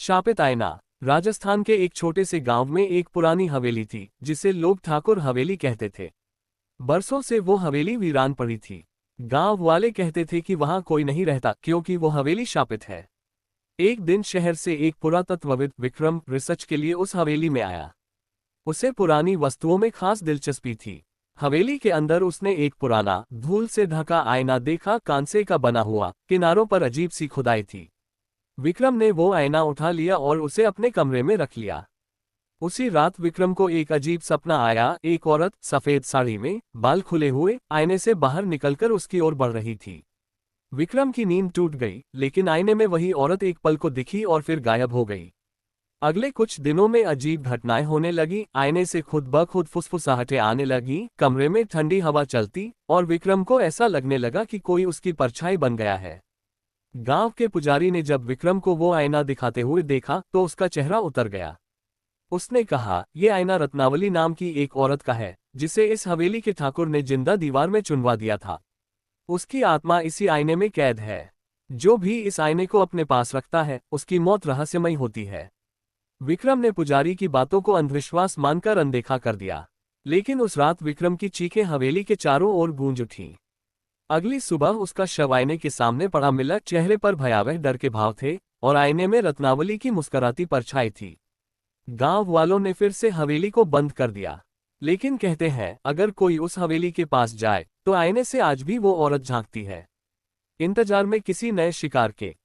शापित आयना। राजस्थान के एक छोटे से गांव में एक पुरानी हवेली थी जिसे लोग ठाकुर हवेली कहते थे। बरसों से वो हवेली वीरान पड़ी थी। गांव वाले कहते थे कि वहां कोई नहीं रहता क्योंकि वो हवेली शापित है। एक दिन शहर से एक पुरातत्वविद विक्रम रिसर्च के लिए उस हवेली में आया। उसे पुरानी वस्तुओं में खास दिलचस्पी थी। हवेली के अंदर उसने एक पुराना धूल से ढका आईना देखा, कांसे का बना हुआ, किनारों पर अजीब सी खुदाई थी। विक्रम ने वो आईना उठा लिया और उसे अपने कमरे में रख लिया। उसी रात विक्रम को एक अजीब सपना आया। एक औरत सफेद साड़ी में, बाल खुले हुए, आईने से बाहर निकलकर उसकी ओर बढ़ रही थी। विक्रम की नींद टूट गई, लेकिन आईने में वही औरत एक पल को दिखी और फिर गायब हो गई। अगले कुछ दिनों में अजीब घटनाएं होने लगी। आईने से खुद ब खुद फुसफुसाहटें आने लगी, कमरे में ठंडी हवा चलती और विक्रम को ऐसा लगने लगा कि कोई उसकी परछाई बन गया है। गांव के पुजारी ने जब विक्रम को वो आईना दिखाते हुए देखा तो उसका चेहरा उतर गया। उसने कहा, यह आईना रत्नावली नाम की एक औरत का है, जिसे इस हवेली के ठाकुर ने जिंदा दीवार में चुनवा दिया था। उसकी आत्मा इसी आईने में कैद है। जो भी इस आईने को अपने पास रखता है, उसकी मौत रहस्यमयी होती है। विक्रम ने पुजारी की बातों को अंधविश्वास मानकर अनदेखा कर दिया। लेकिन उस रात विक्रम की चीखें हवेली के चारों ओर गूंज उठीं। अगली सुबह उसका शव आईने के सामने पड़ा मिला। चेहरे पर भयावह डर के भाव थे और आईने में रत्नावली की मुस्कुराती परछाई थी। गांव वालों ने फिर से हवेली को बंद कर दिया। लेकिन कहते हैं, अगर कोई उस हवेली के पास जाए तो आईने से आज भी वो औरत झांकती है, इंतजार में किसी नए शिकार के।